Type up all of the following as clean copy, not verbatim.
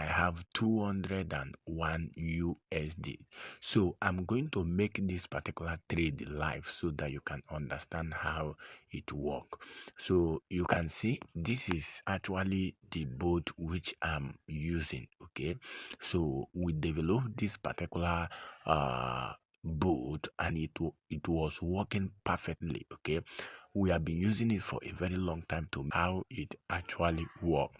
I have 201 USD. So I'm going to make this particular trade live so that you can understand how it works. So you can see this is actually the boat which I'm using. Okay, so we developed this particular boat and it was working perfectly. Okay, we have been using it for a very long time to how it actually works.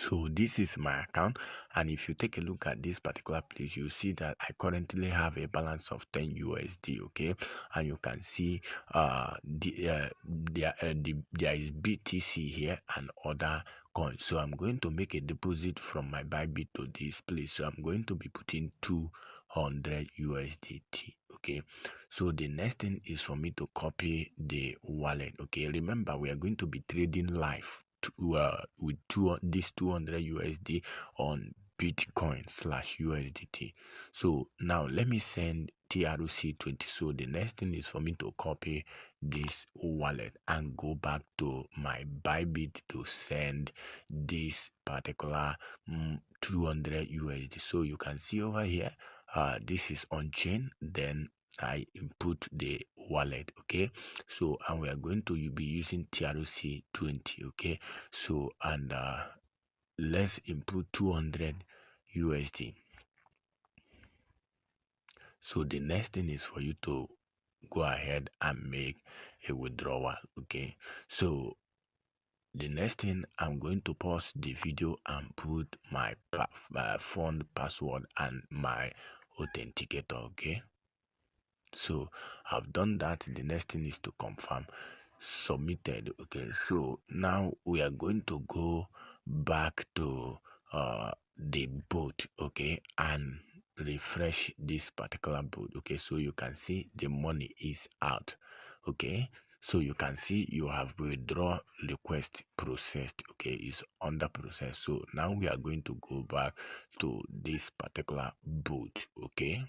So this is my account, and if you take a look at this particular place, you see that I currently have a balance of 10 USD. Okay, and you can see there is BTC here and other coins. So I'm going to make a deposit from my Bybit to this place. So I'm going to be putting 200 USDT. Okay, so the next thing is for me to copy the wallet. Okay, remember we are going to be trading live with this 200 USD on Bitcoin/USDT. So now let me send TRC20. So the next thing is for me to copy this wallet and go back to my Bybit to send this particular 200 USD. So you can see over here, this is on chain. Then I input the wallet. Okay, so and we are going to be using TRC20. Okay, so and let's input 200 USD. So the next thing is for you to go ahead and make a withdrawal. Okay, so the next thing, I'm going to pause the video and put my phone password and my authenticator. Okay, so I've done that. The next thing is to confirm submitted. Okay, so now we are going to go back to the boat. Okay, and refresh this particular boat. Okay, so you can see the money is out. Okay, so you can see you have withdraw request processed. Okay, it's under process. So now we are going to go back to this particular boat. Okay,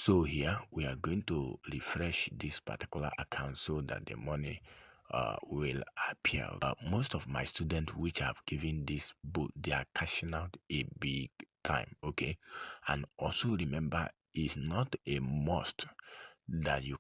so here we are going to refresh this particular account so that the money will appear. Most of my students which have given this boot, they are cashing out a big time. Okay, and also remember, it's not a must that you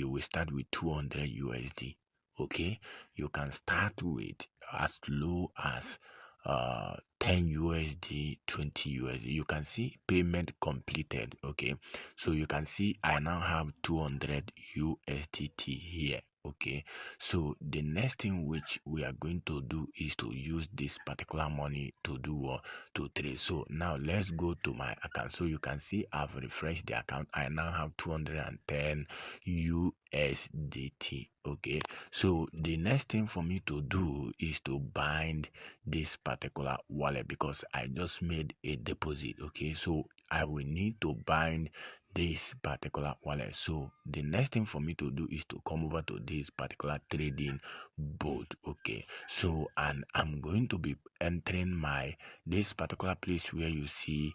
will start with 200 USD. Okay, you can start with as low as 10 USD, 20 USD. You can see payment completed. Okay, so you can see I now have 200 USDT here. Okay, so the next thing which we are going to do is to use this particular money to do what, to trade. So now let's go to my account. So you can see I've refreshed the account. I now have 210 USDT. Okay, so the next thing for me to do is to bind this particular wallet because I just made a deposit. Okay, so I will need to bind this particular wallet. So the next thing for me to do is to come over to this particular trading boat. Okay, so and I'm going to be entering my this particular place where you see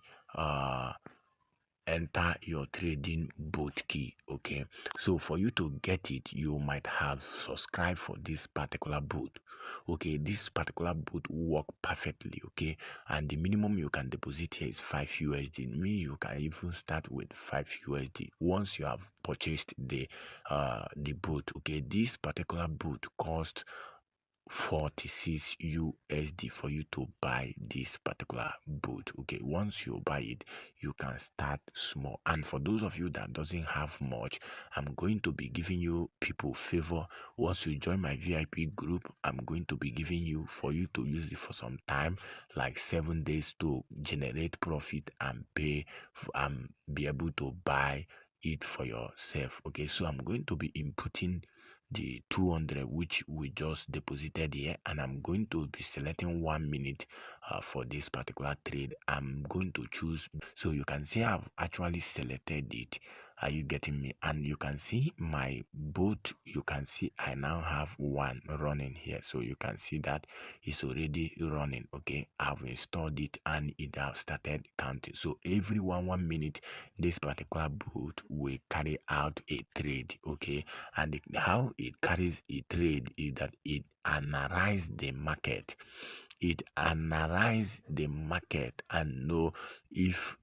enter your trading boat key. Okay, so for you to get it, you might have subscribed for this particular boot. Okay, this particular boot work perfectly. Okay, and the minimum you can deposit here is 5 USD. Means you can even start with 5 USD once you have purchased the boot. Okay, this particular boot cost 46 USD for you to buy this particular boot. Okay, once you buy it, you can start small. And for those of you that doesn't have much, I'm going to be giving you people favor. Once you join my VIP group, I'm going to be giving you for you to use it for some time, like 7 days, to generate profit and pay and be able to buy it for yourself. Okay, so I'm going to be inputting the 200 which we just deposited here, and I'm going to be selecting 1 minute for this particular trade. I'm going to choose, so you can see I've actually selected it, Are you getting me? And you can see my boat. You can see I now have one running here, so you can see that it's already running. Okay, I've installed it and it has started counting. So every 1 minute this particular boat will carry out a trade. Okay, and how it carries a trade is that it analyzes the market. It analyze the market and know if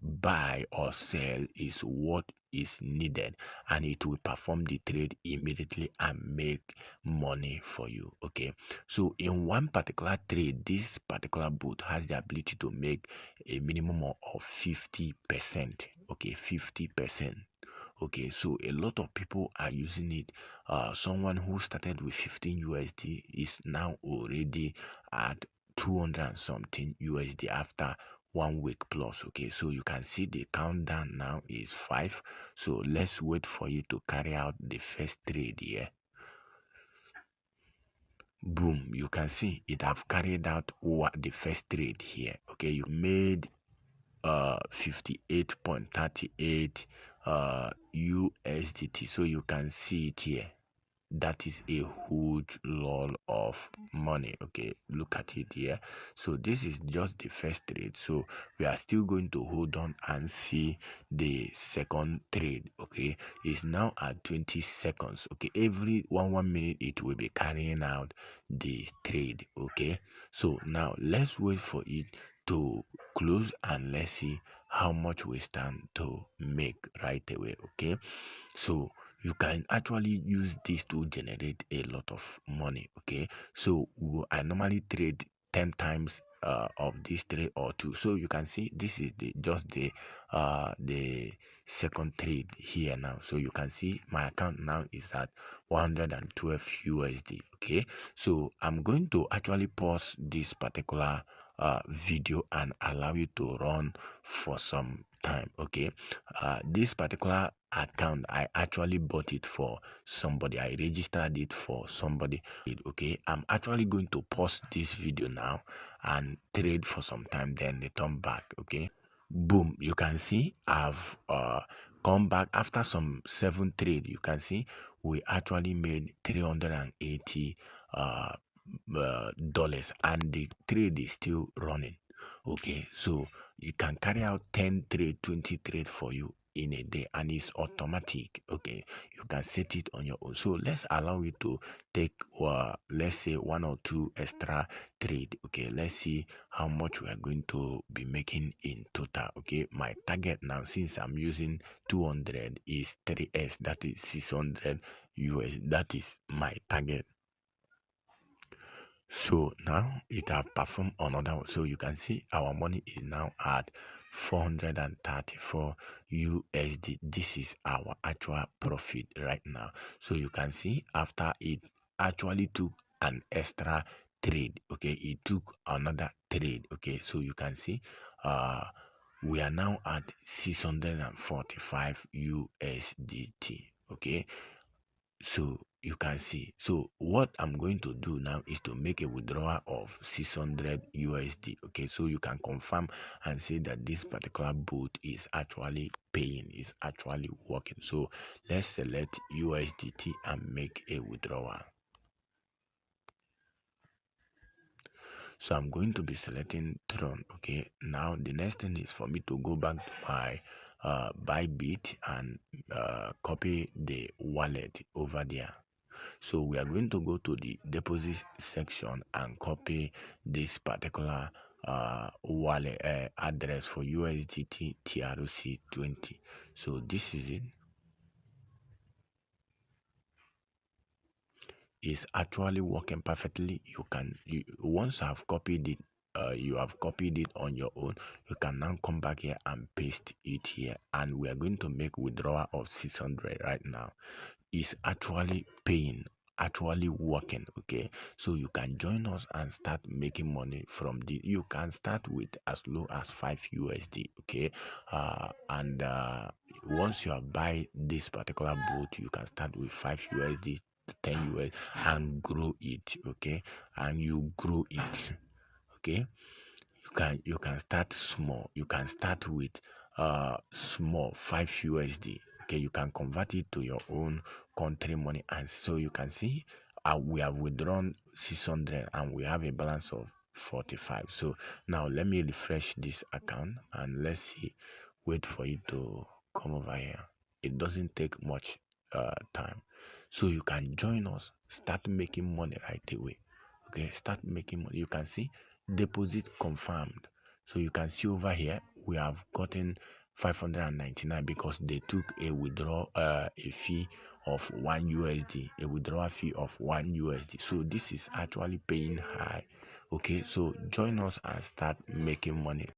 buy or sell is what is needed, and it will perform the trade immediately and make money for you. Okay, so in one particular trade, this particular bot has the ability to make a minimum of 50%. Okay, 50%. Okay, so a lot of people are using it. Someone who started with 15 USD is now already at 200 and something USD after 1 week plus. Okay, so you can see the countdown now is 5. So let's wait for you to carry out the first trade here. Boom, you can see it have carried out what the first trade here. Okay, you made 58.38 USDT. So you can see it here. That is a huge lot of money. Okay, look at it here. So this is just the first trade, so we are still going to hold on and see the second trade. Okay, it's now at 20 seconds. Okay, every 1 minute it will be carrying out the trade. Okay, so now let's wait for it to close and let's see how much we stand to make right away. Okay, so you can actually use this to generate a lot of money. Okay, so I normally trade 10 times of this trade or two. So you can see this is the second trade here now. So you can see my account now is at 112 USD. Okay, so I'm going to actually pause this particular video and allow you to run for some time. Okay, this particular account, I actually bought it for somebody. I registered it for somebody. Okay, I'm actually going to pause this video now and trade for some time, then return back. Okay, boom, you can see I've come back after some 7 trade. You can see we actually made 380 dollars and the trade is still running. Okay, so you can carry out 10 trade, 20 trade for you in a day, and it's automatic. Okay, you can set it on your own. So let's allow you to take let's say 1 or 2 extra trade. Okay, let's see how much we are going to be making in total. Okay, my target now, since I'm using 200, is 3s, that is 600 US. That is my target. So now it have performed another one. So you can see our money is now at 434 USD. This is our actual profit right now. So you can see after it actually took an extra trade. Okay, it took another trade. Okay, so you can see we are now at 645 USDT. Okay, so you can see. So what I'm going to do now is to make a withdrawal of 600 USD. Okay, so you can confirm and say that this particular bot is actually paying, is actually working. So let's select USDT and make a withdrawal. So I'm going to be selecting Tron. Okay, now the next thing is for me to go back to my Bybit and copy the wallet over there. So we are going to go to the deposit section and copy this particular wallet address for USDT TRC20. So this is it. Is actually working perfectly. Once I've copied it, you have copied it on your own, you can now come back here and paste it here, and we are going to make withdrawal of 600 right now. Is actually paying, actually working. Okay, so you can join us and start making money from the, you can start with as low as 5 USD. Okay, and once you have buy this particular boat, you can start with 5 USD, 10 US, and grow it. Okay, and you grow it. Okay, you can start small. You can start with small 5 USD. Okay, you can convert it to your own country money, and so you can see we have withdrawn 600 and we have a balance of 45. So now let me refresh this account and let's see. Wait for it to come over here. It doesn't take much time, so you can join us, start making money right away. Okay, start making money. You can see deposit confirmed. So you can see over here we have gotten 599 because they took a withdrawal a fee of 1 USD, a withdrawal fee of 1 USD. So this is actually paying high. Okay, so join us and start making money.